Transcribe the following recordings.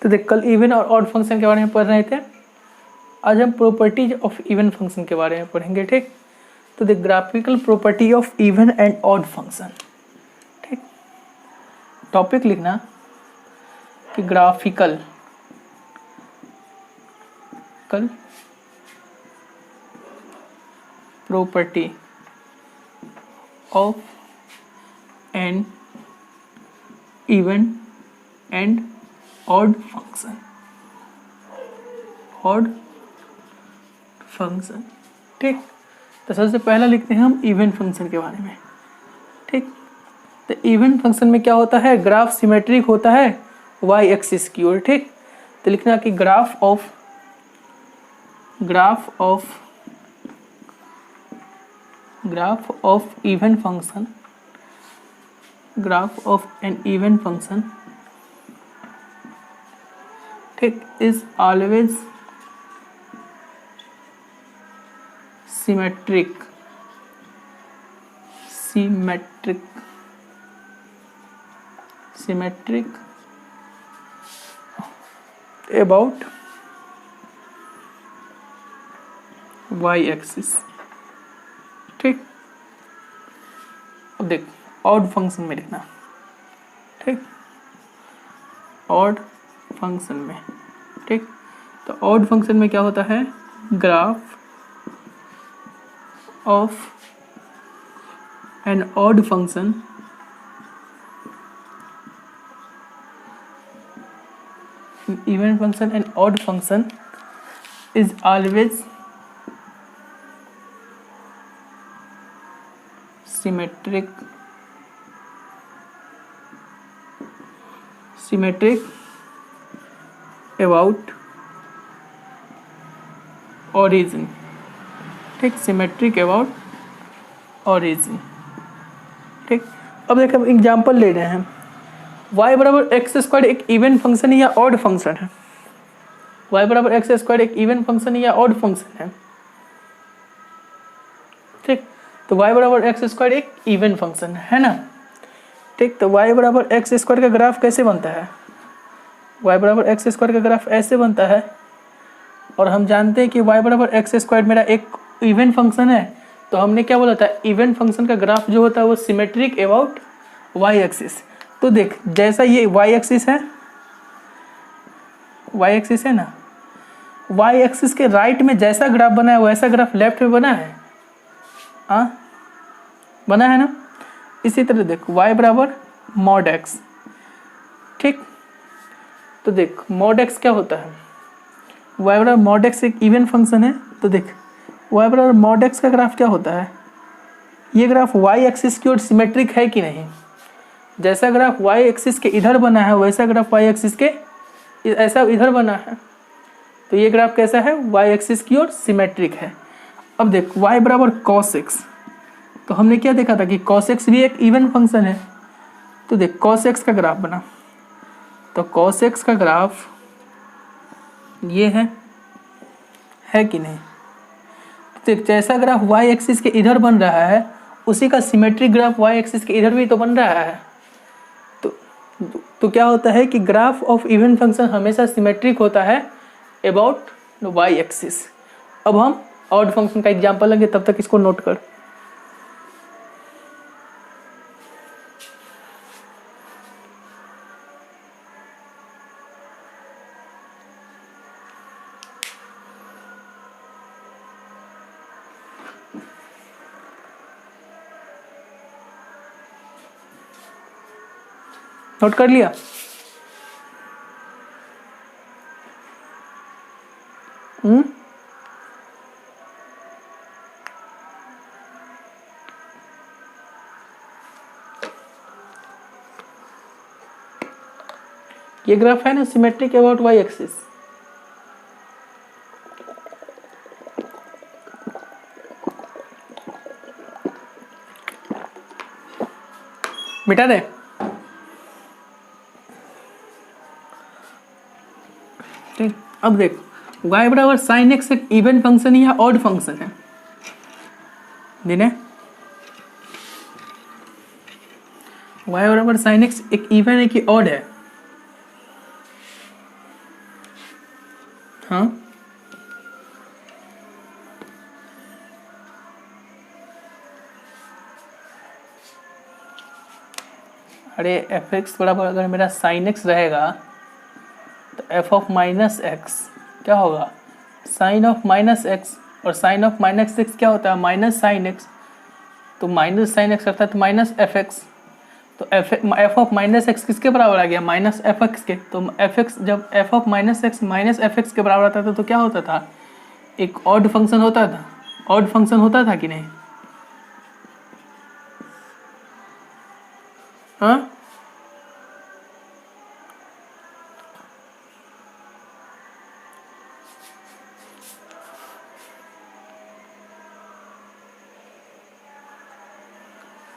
तो देख, कल इवन और ऑड फंक्शन के बारे में पढ़ रहे थे, आज हम प्रॉपर्टीज ऑफ इवन फंक्शन के बारे में पढ़ेंगे। ठीक, तो देख, graphical property of even and odd function. ठीक, टॉपिक लिखना कि graphical property of an even and odd function. ठीक, तो सबसे पहला लिखते हैं हम इवन फंक्शन के बारे में। ठीक, तो इवन फंक्शन में क्या होता है, ग्राफ सिमेट्रिक होता है वाई एक्सिस की ओर। ठीक, तो लिखना कि graph of even function, graph of an even function, ठीक, is always symmetric about y axis. ठीक, अब देख ऑड फंक्शन में लिखना। ठीक, ऑड फंक्शन में। ठीक, तो ऑड फंक्शन में क्या होता है, graph of an odd function even function and odd function is always symmetric about origin। ठीक, सिमेट्रिक अबाउट ऑरिजिन। ठीक, अब देखो एग्जांपल ले रहे हैं, y बराबर एक्स स्क्वायर एक इवन फंक्शन या ऑड फंक्शन है। y बराबर एक्स स्क्वायर एक इवन फंक्शन या ऑड फंक्शन है। ठीक, तो y बराबर एक्स स्क्वायर एक इवन फंक्शन है ना। ठीक, तो y बराबर एक्स स्क्वायर का ग्राफ कैसे बनता है, y बराबर एक्स स्क्वायर का ग्राफ ऐसे बनता है, और हम जानते हैं कि y बराबर एक्स स्क्वायर मेरा एक इवन फंक्शन है, तो हमने क्या बोला था, इवन फंक्शन का ग्राफ जो होता है वो सिमेट्रिक अबाउट वाई एक्सिस। तो देख, जैसा ये वाई एक्सिस है ना, वाई एक्सिस के राइट में जैसा ग्राफ बना है वैसा ग्राफ लेफ्ट में बना है, बना है ना। इसी तरह देख, y बराबर मॉड एक्स। ठीक, तो देख मॉड एक्स क्या होता है, y बराबर मॉड एक्स एक इवन फंक्शन है। तो देख y बराबर मॉड एक्स का ग्राफ क्या होता है, ये ग्राफ y एक्सिस की ओर सिमेट्रिक है कि नहीं। जैसा ग्राफ y एक्सिस के इधर बना है वैसा ग्राफ y एक्सिस के ऐसा इधर बना है, तो ये ग्राफ कैसा है, y एक्सिस की ओर सिमेट्रिक है। अब देख y बराबर cos x, तो हमने क्या देखा था कि cos x भी एक इवन फंक्शन है। तो देख cos x का ग्राफ बना, तो cos x का ग्राफ ये है कि नहीं। तो जैसा ग्राफ y एक्सिस के इधर बन रहा है उसी का सिमेट्रिक ग्राफ y एक्सिस के इधर भी तो बन रहा है। तो क्या होता है कि ग्राफ ऑफ इवन फंक्शन हमेशा सिमेट्रिक होता है अबाउट y एक्सिस। अब हम ऑड फंक्शन का एग्जांपल लेंगे, तब तक इसको नोट कर। नोट कर लिया। ये ग्राफ है ना सिमेट्रिक अबाउट वाई एक्सिस। मिटा दे। ठीक, अब देख y बराबर साइन एक्स एक इवन फंक्शन या ऑड फंक्शन है। दिने y बराबर साइन एक्स एक इवन है कि ऑड है। हाँ अरे एफ एक्स बराबर अगर मेरा साइन एक्स रहेगा तो एफ ऑफ माइनस एक्स क्या होगा, साइन ऑफ माइनस एक्स, और साइन ऑफ माइनस एक्स क्या होता है, माइनस साइन एक्स, तो माइनस साइन एक्स अर्थात माइनस एफ एक्स। तो एफ ऑफ माइनस एक्स किसके बराबर आ गया, माइनस एफ एक्स के। तो एफ एक्स जब F of minus x minus F x के बराबर आता था तो क्या होता था, एक ऑड फंक्शन होता था, ऑड फंक्शन होता था कि नहीं, हाँ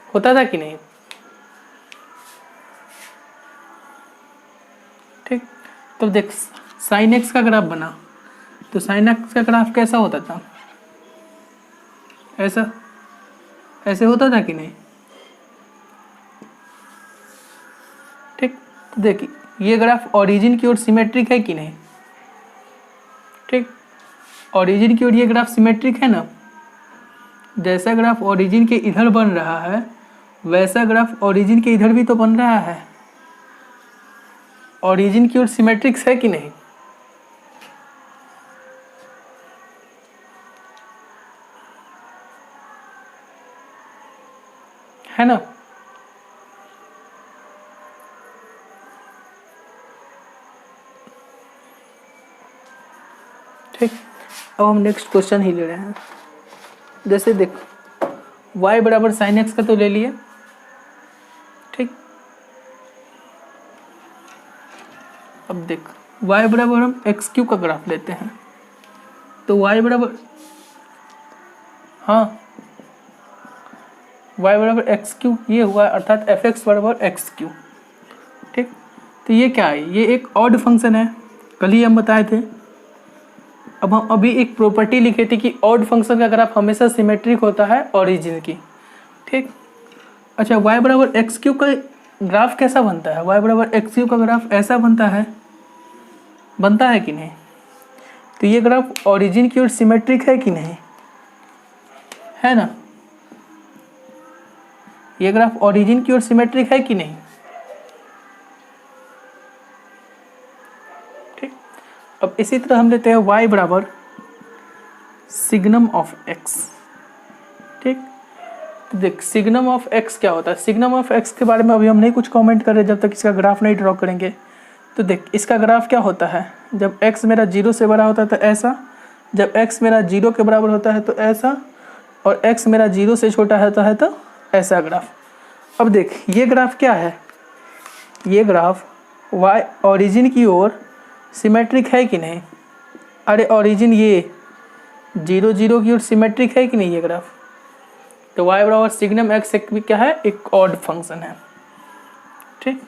होता था कि नहीं, ठीक। तो देख साइन एक्स का ग्राफ बना, तो साइन एक्स का ग्राफ कैसा होता था, ऐसा, ऐसे होता था कि नहीं, ठीक। तो देखिए ये ग्राफ ओरिजिन की ओर सिमेट्रिक है कि नहीं, ठीक, ओरिजिन की ओर ये ग्राफ सिमेट्रिक है ना, जैसा ग्राफ ओरिजिन के इधर बन रहा है वैसा ग्राफ ओरिजिन के इधर भी तो बन रहा है, ओरिजिन की ओर सिमेट्रिक्स है कि नहीं, है ना। ठीक, अब हम नेक्स्ट क्वेश्चन ही ले रहे हैं। जैसे देख y बराबर साइन एक्स का तो ले लिए, ठीक। अब देख y बराबर हम एक्स क्यू का ग्राफ लेते हैं, तो y बराबर, हाँ y बराबर एक्स क्यू ये हुआ अर्थात एफ एक्स बराबर एक्स क्यू, ठीक। तो ये क्या है, ये एक ऑड फंक्शन है, कल ही हम बताए थे। अब हम अभी एक प्रॉपर्टी लिखे थे कि ऑड फंक्शन का ग्राफ हमेशा सिमेट्रिक होता है ओरिजिन की, ठीक। अच्छा y बराबर एक्स क्यू का ग्राफ कैसा बनता है, y बराबर एक्स क्यू का ग्राफ ऐसा बनता है कि नहीं, तो ये ग्राफ ओरिजिन की ओर सिमेट्रिक है कि नहीं, है ना, ये ग्राफ ओरिजिन की ओर सिमेट्रिक है कि नहीं, ठीक। अब इसी तरह हम लेते हैं y बराबर सिग्नम ऑफ x, ठीक। तो देख सिग्नम ऑफ x क्या होता है, सिग्नम ऑफ x के बारे में अभी हम नहीं कुछ कमेंट कर रहे जब तक इसका ग्राफ नहीं ड्रॉ करेंगे। तो देख इसका ग्राफ क्या होता है, जब x मेरा 0 से बड़ा होता है तो ऐसा, जब x मेरा 0 के बराबर होता है तो ऐसा, और x मेरा 0 से छोटा होता है तो ऐसा ग्राफ। अब देख ये ग्राफ क्या है, ये ग्राफ y ओरिजिन की ओर सिमेट्रिक है कि नहीं, अरे ओरिजिन ये 0 0 की ओर सिमेट्रिक है कि नहीं ये ग्राफ, तो y बराबर सिग्नम एक्स एक भी क्या है, एक ऑड फंक्शन है, ठीक,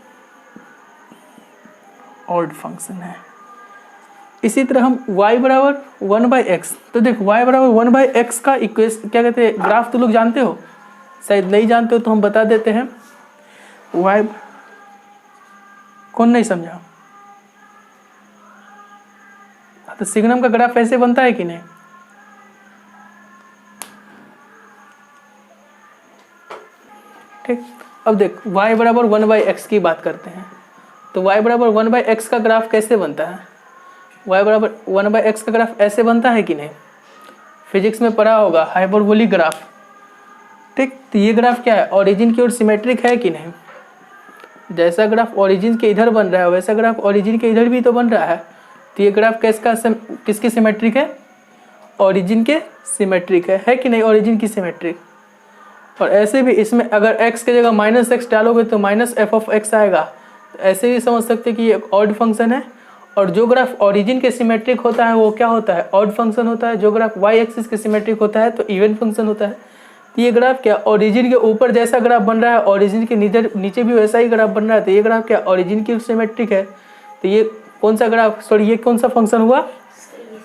ऑड फंक्शन है। इसी तरह हम y बराबर 1/x, तो देख y बराबर 1/x का इक्वेशन क्या कहते हैं, ग्राफ तो लोग जानते हो, शायद नहीं जानते हो तो हम बता देते हैं। y कौन नहीं समझा, तो सिग्नम का ग्राफ ऐसे बनता है कि नहीं, ठीक। अब देख y बराबर 1/x की बात करते हैं, तो y बराबर 1/x का ग्राफ कैसे बनता है, y बराबर 1/x का ग्राफ ऐसे बनता है कि नहीं, फिजिक्स में पढ़ा होगा हाइपरबोलिक ग्राफ, ठीक। तो ये ग्राफ क्या है, ओरिजिन की ओर सिमेट्रिक है कि नहीं, जैसा ग्राफ ओरिजिन के इधर बन रहा है वैसा ग्राफ ओरिजिन के इधर भी तो बन रहा है, तो ये ग्राफ किसकी सिमेट्रिक है, ओरिजिन के सिमेट्रिक है कि नहीं, ओरिजिन की सिमेट्रिक। और ऐसे भी इसमें अगर x की जगह माइनस एक्स डालोगे तो माइनस एफ ऑफ एक्स आएगा, तो ऐसे भी समझ सकते हैं कि ये एक ऑड फंक्शन है, और जो ग्राफ ओरिजिन के सिमेट्रिक होता है वो क्या होता है, ऑड फंक्शन होता है, जो ग्राफ y एक्सिस के सिमेट्रिक होता है तो इवन फंक्शन होता है। तो ये ग्राफ क्या, ओरिजिन के ऊपर जैसा ग्राफ बन रहा है ओरिजिन के नीचे भी वैसा ही ग्राफ बन रहा है, तो ये ग्राफ क्या ओरिजिन की सिमेट्रिक है। तो ये कौन सा ग्राफ, सॉरी ये कौन सा फंक्शन हुआ,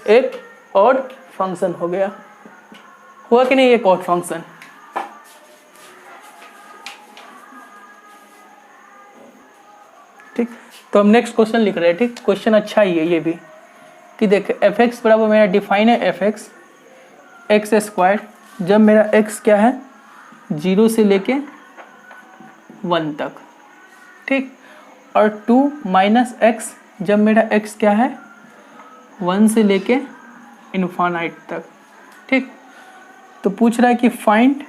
एक ऑड फंक्शन हो गया, हुआ कि नहीं, एक ऑड फंक्शन, ठीक। तो हम नेक्स्ट क्वेश्चन लिख रहे हैं, ठीक, क्वेश्चन अच्छा ही है ये भी। कि देख एफ एक्स बराबर मेरा डिफाइन है एफ एक्स एक्स स्क्वायर, जब मेरा एक्स क्या है 0 से लेके 1 तक, ठीक। और 2 माइनस एक्स जब मेरा एक्स क्या है 1 से लेके इन्फानाइट तक, ठीक। तो पूछ रहा है कि फाइंड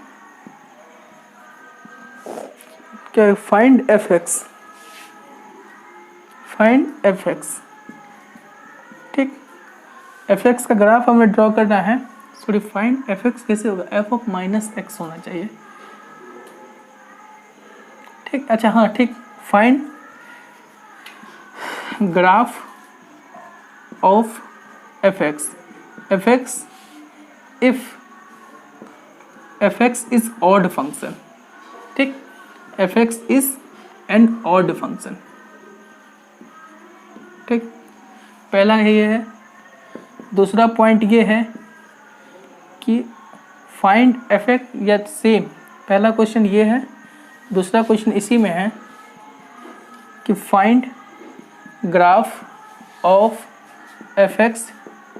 क्या, find f x, find f x, ठीक। एफ एक्स का ग्राफ हमें ड्रॉ करना है। सॉरी, फाइंड एफ एक्स कैसे होगा, एफ ऑफ माइनस एक्स होना चाहिए, ठीक। अच्छा हाँ ठीक, find graph of f x, f x if f x is odd function, ठीक। F x is an odd function, ठीक। पहला ये है। दूसरा पॉइंट ये है कि फाइंड एफ एक्स, या सेम पहला क्वेश्चन ये है, दूसरा क्वेश्चन इसी में है कि find graph of f x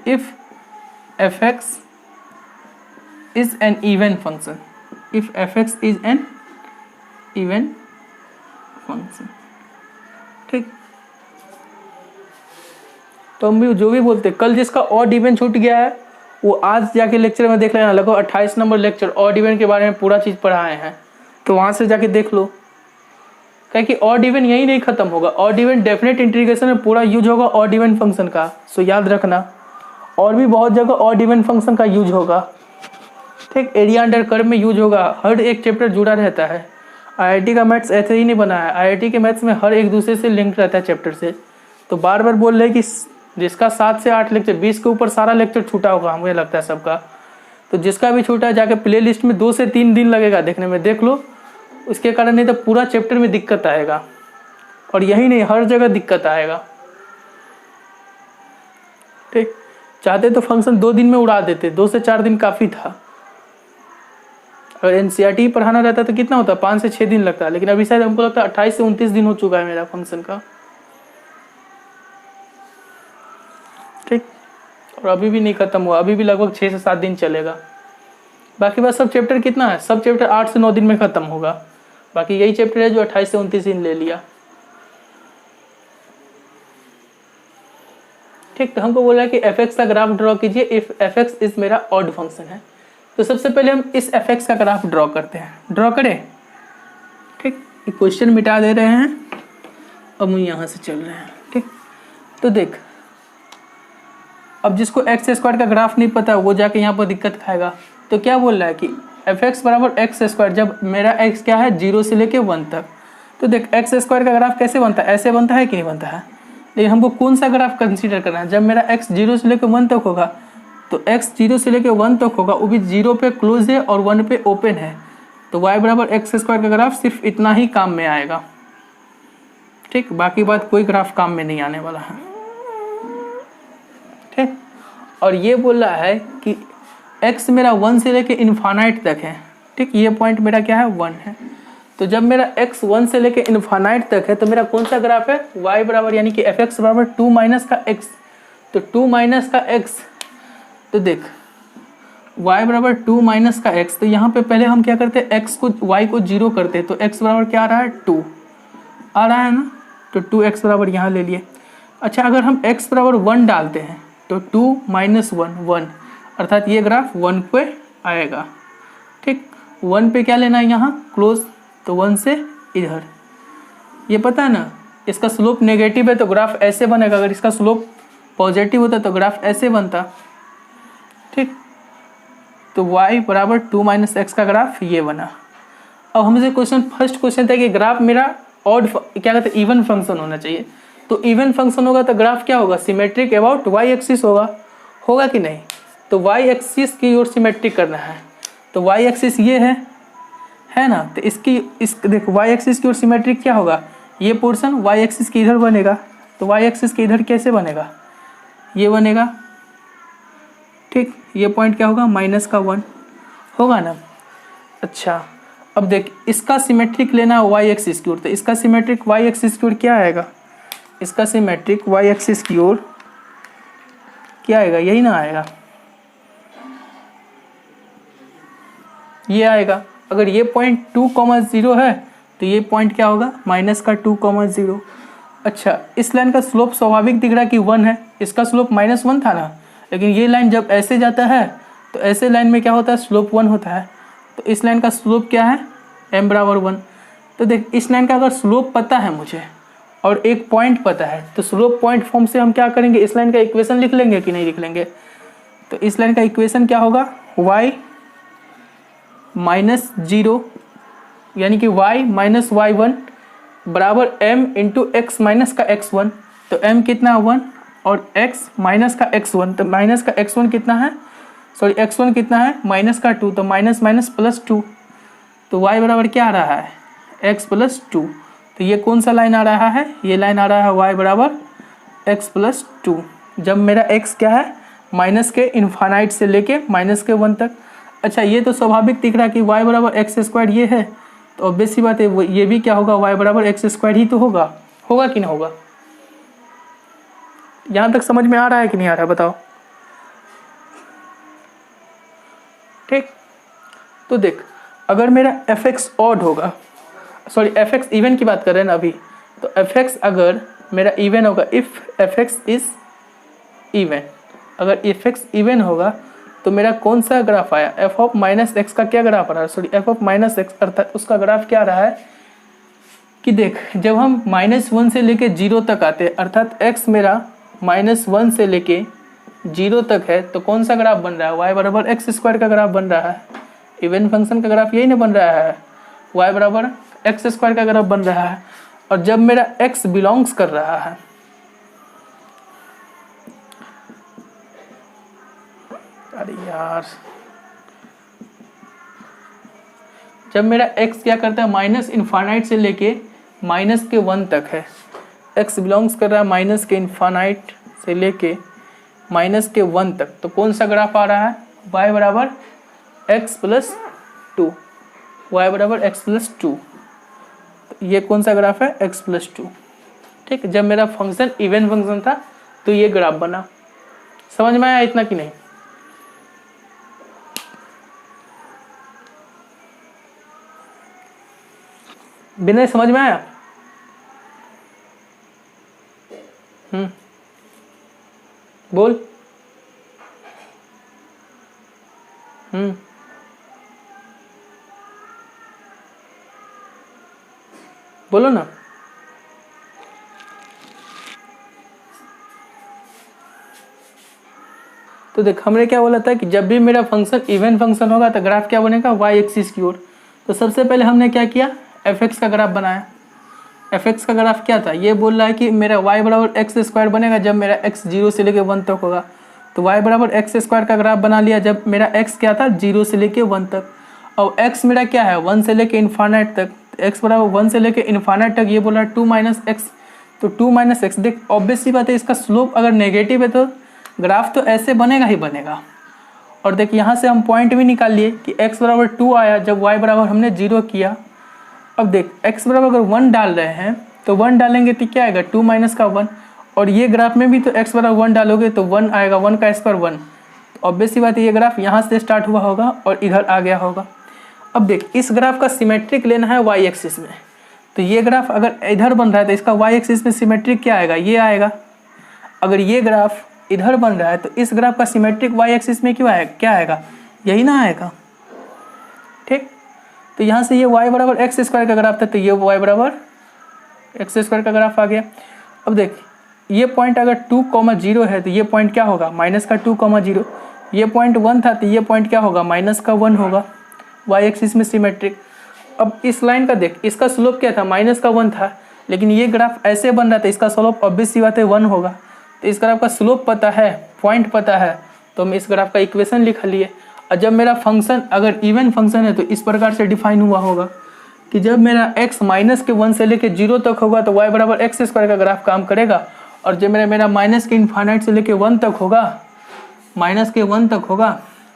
if f x is an even function, if f x is an even function, ठीक। तो हम भी जो भी बोलते, कल जिसका ऑड इवन छूट गया है वो आज जाके लेक्चर में देख लेना, लगभग 28 नंबर लेक्चर ऑड इवन के बारे में पूरा चीज़ पढ़ाए हैं, तो वहाँ से जाके देख लो। क्या कि ऑड इवन यही नहीं खत्म होगा, ऑड इवन डेफिनेट इंटीग्रेशन में पूरा यूज होगा ऑड इवन फंक्शन का, सो याद रखना। और भी बहुत जगह ऑड इवन फंक्शन का यूज होगा, ठीक। एरिया अंडर कर्व में यूज होगा, हर एक चैप्टर जुड़ा रहता है। आईआईटी का मैथ्स ऐसे ही नहीं बना है, आईआईटी के मैथ्स में हर एक दूसरे से लिंक रहता है चैप्टर से। तो बार बार बोल रहे हैं कि जिसका 7 से 8 लेक्चर, 20 के ऊपर सारा लेक्चर छूटा होगा, हमें लगता है सबका। तो जिसका भी छूटा है जाके प्ले लिस्ट में 2 से 3 दिन लगेगा देखने में, देख लो। उसके कारण नहीं तो पूरा चैप्टर में दिक्कत आएगा, और यही नहीं हर जगह दिक्कत आएगा, ठीक। चाहते तो फंक्शन 2 दिन में उड़ा देते, 2 से 4 दिन काफ़ी था। अगर एनसीईआरटी पढ़ाना रहता तो कितना होता, 5 से 6 दिन लगता, लेकिन अभी शायद हमको लगता है 28 से 29 दिन हो चुका है मेरा फंक्शन का, ठीक। और अभी भी नहीं खत्म हुआ, अभी भी लगभग 6 से 7 दिन चलेगा। बाकी बस सब चैप्टर कितना है, सब चैप्टर 8 से 9 दिन में खत्म होगा। बाकी यही चैप्टर है जो 28 से 29 दिन ले लिया, ठीक। तो हमको बोला है कि एफ एक्स का ग्राफ ड्रॉ कीजिए इफ एफ एक्स इज मेरा ऑड फंक्शन है। तो सबसे पहले हम इस एफ एक्स का ग्राफ ड्रॉ करते हैं, ड्रॉ करें, ठीक। क्वेश्चन मिटा दे रहे हैं, अब हम यहाँ से चल रहे हैं, ठीक। तो देख, अब जिसको एक्स स्क्वायर का ग्राफ नहीं पता वो जाके यहाँ पर दिक्कत खाएगा। तो क्या बोल रहा है कि एफ एक्स बराबर एक्स स्क्वायर, जब मेरा एक्स क्या है 0 से लेके 1 तक। तो देख एक्स स्क्वायर का ग्राफ कैसे बनता है, ऐसे बनता है कि नहीं बनता है, लेकिन हमको कौन सा ग्राफ कंसीडर करना है। जब मेरा एक्स 0 से लेके 1 तक होगा, तो एक्स 0 से लेके 1 तक होगा, वो भी 0 पे क्लोज है और 1 पे ओपन है। तो वाई बराबर एक्स स्क्वायर का ग्राफ सिर्फ इतना ही काम में आएगा, ठीक। बाकी बात कोई ग्राफ काम में नहीं आने वाला है, ठीक। और ये बोल रहा है कि x मेरा 1 से लेके इन्फानाइट तक है, ठीक। ये पॉइंट मेरा क्या है 1 है। तो जब मेरा x 1 से लेके इन्फानाइट तक है तो मेरा कौन सा ग्राफ है, y बराबर यानी कि एफ एक्स बराबर 2 माइनस का x। तो 2 माइनस का x, तो देख y बराबर 2 माइनस का x। तो यहाँ पे पहले हम क्या करते हैं, x को y को 0 करते हैं। तो x बराबर क्या आ रहा है 2 आ रहा है ना, तो 2x बराबर यहाँ ले लिए। अच्छा, अगर हम x बराबर 1 डालते हैं तो 2 माइनस 1 1, अर्थात ये ग्राफ 1 पे आएगा, ठीक। 1 पे क्या लेना है यहाँ क्लोज, तो 1 से इधर। ये पता है ना, इसका स्लोप नेगेटिव है तो ग्राफ ऐसे बनेगा, अगर इसका स्लोप पॉजिटिव होता तो ग्राफ ऐसे बनता, ठीक। तो y बराबर 2 माइनस एक्स का ग्राफ ये बना। अब हमसे क्वेश्चन, फर्स्ट क्वेश्चन था कि ग्राफ मेरा ऑड क्या कहते हैं इवन फंक्शन होना चाहिए। तो इवन फंक्शन होगा तो ग्राफ क्या होगा, सिमेट्रिक अबाउट वाई एक्सिस होगा कि नहीं। तो वाई एक्सिस की ओर सिमेट्रिक करना है, तो वाई एक्सिस ये है ना। तो इस देखो वाई एक्सिस की ओर सिमेट्रिक क्या होगा, ये पोर्शन वाई एक्सिस के इधर बनेगा। तो वाई एक्सिस के इधर कैसे बनेगा, ये बनेगा, ठीक। ये पॉइंट क्या होगा -1 होगा ना। अच्छा, अब देख इसका सिमेट्रिक लेना है वाई एक्सिस की ओर, तो इसका सिमेट्रिक वाई एक्सिस की ओर क्या आएगा, इसका सिमेट्रिक वाई एक्सिस की ओर क्या आएगा, यही ना आएगा, ये आएगा। अगर ये पॉइंट 2,0 है तो ये पॉइंट क्या होगा, -2,0। अच्छा, इस लाइन का स्लोप स्वाभाविक दिख रहा है कि 1 है, इसका स्लोप -1 था ना, लेकिन ये लाइन जब ऐसे जाता है तो ऐसे लाइन में क्या होता है, स्लोप 1 होता है। तो इस लाइन का स्लोप क्या है, m बराबर 1। तो देख, इस लाइन का अगर स्लोप पता है मुझे और एक पॉइंट पता है, तो स्लोप पॉइंट फॉर्म से हम क्या करेंगे, इस लाइन का इक्वेशन लिख लेंगे कि नहीं लिख लेंगे। तो इस लाइन का इक्वेशन क्या होगा, y -0 यानी कि y माइनस y1 बराबर m इंटू एक्स माइनस का x1। तो m कितना 1 और x माइनस का x1, तो माइनस का x1 कितना है, सॉरी x1 कितना है, -2, तो माइनस माइनस +2। तो y बराबर क्या आ रहा है, x + 2। तो ये कौन सा लाइन आ रहा है, ये लाइन आ रहा है y बराबर x + 2, जब मेरा x क्या है, माइनस के इन्फानाइट से लेके -1 तक। अच्छा, ये तो स्वाभाविक दिख रहा है कि y बराबर x² ये है, तो ऑब्वियस सी बात है ये भी क्या होगा, y बराबर x² ही तो होगा, होगा कि नहीं होगा। यहाँ तक समझ में आ रहा है कि नहीं आ रहा है, बताओ। ठीक, तो देख, अगर मेरा fx ऑड होगा, सॉरी fx इवन की बात कर रहे हैं ना अभी, तो fx अगर मेरा इवन होगा, इफ fx इज इवन, अगर fx इवन होगा तो मेरा कौन सा ग्राफ आया, f ऑफ -x का क्या ग्राफ आ रहा है, सॉरी f ऑफ -x, अर्थात उसका ग्राफ क्या आ रहा है कि देख, जब हम -1 से लेके 0 तक आते हैं, अर्थात x मेरा -1 से लेके 0 तक है, तो कौन सा ग्राफ बन रहा है, y बराबर x² का ग्राफ बन रहा है। इवन फंक्शन का ग्राफ यही ना बन रहा है, y बराबर x² का ग्राफ बन रहा है। और जब मेरा x बिलोंग्स कर रहा है, अरे यार, जब मेरा x क्या करता है, माइनस इन्फानाइट से लेके -1 तक है, x बिलोंग्स कर रहा है माइनस के इन्फानाइट से लेके -1 तक, तो कौन सा ग्राफ आ रहा है, y बराबर x + 2, y बराबर x + 2। तो ये कौन सा ग्राफ है, x + 2। ठीक, जब मेरा फंक्शन इवन फंक्शन था तो ये ग्राफ बना। समझ में आया इतना कि नहीं। बिना समझ में आया, बोल, बोलो ना। तो देख, हमने क्या बोला था कि जब भी मेरा फंक्शन इवन फंक्शन होगा तो ग्राफ क्या बनेगा, y एक्सिस की ओर। तो सबसे पहले हमने क्या किया, fx का ग्राफ बनाया। fx का ग्राफ क्या था, ये बोल रहा है कि मेरा y बराबर x² बनेगा जब मेरा x 0 से लेके 1 तक होगा। तो y बराबर x² का ग्राफ बना लिया जब मेरा x क्या था, 0 से लेके 1 तक। और x मेरा क्या है, 1 से लेके इन्फानाइट तक, x बराबर 1 से लेके इन्फानाइट तक, ये बोल रहा है 2 - x। तो 2 - x, देख ऑब्वियस सी बात है, इसका स्लोप अगर नेगेटिव है तो ग्राफ तो ऐसे बनेगा ही बनेगा। और देख, यहाँ से हम पॉइंट भी निकाल लिए कि x बराबर 2 आया जब y बराबर हमने 0 किया। अब देख, x बराबर अगर 1 डाल रहे हैं तो 1 डालेंगे तो क्या आएगा, 2 - 1। और ये ग्राफ में भी तो x बराबर 1 डालोगे तो 1 आएगा, 1 का स्क्वायर 1। तो ऑब्वियस सी बात है, ये ग्राफ यहाँ से स्टार्ट हुआ होगा और इधर आ गया होगा। अब देख, इस ग्राफ का सिमेट्रिक लेना है y एक्सिस में, तो ये ग्राफ अगर इधर बन रहा है तो इसका y एक्सिस में सिमेट्रिक क्या आएगा, ये आएगा। अगर ये ग्राफ इधर बन रहा है तो इस ग्राफ का सिमेट्रिक y एक्सिस में क्यों आएगा, क्या आएगा, यही ना आएगा। ठीक, तो यहाँ से ये y बराबर x² का ग्राफ था, तो ये y बराबर x² का ग्राफ आ गया। अब देख, ये पॉइंट अगर 2,0 है तो ये पॉइंट क्या होगा, -2,0। ये पॉइंट 1 था तो ये पॉइंट क्या होगा, -1 होगा, y एक्सिस में सिमेट्रिक। अब इस लाइन का देख, इसका स्लोप क्या था, -1 था, लेकिन ये ग्राफ ऐसे बन रहा था, इसका स्लोप ऑब्वियस सी बात है 1 होगा। तो इस ग्राफ का स्लोप पता है, पॉइंट पता है, तो हम इस ग्राफ का इक्वेशन लिख लिए। और जब मेरा फंक्शन अगर इवन फंक्शन है तो इस प्रकार से डिफाइन हुआ होगा कि जब मेरा x -1 से लेके 0 तक होगा तो y बराबर x² का ग्राफ काम करेगा। और जब मेरा माइनस के इन्फानाइट से लेके 1 तक होगा, -1 तक होगा,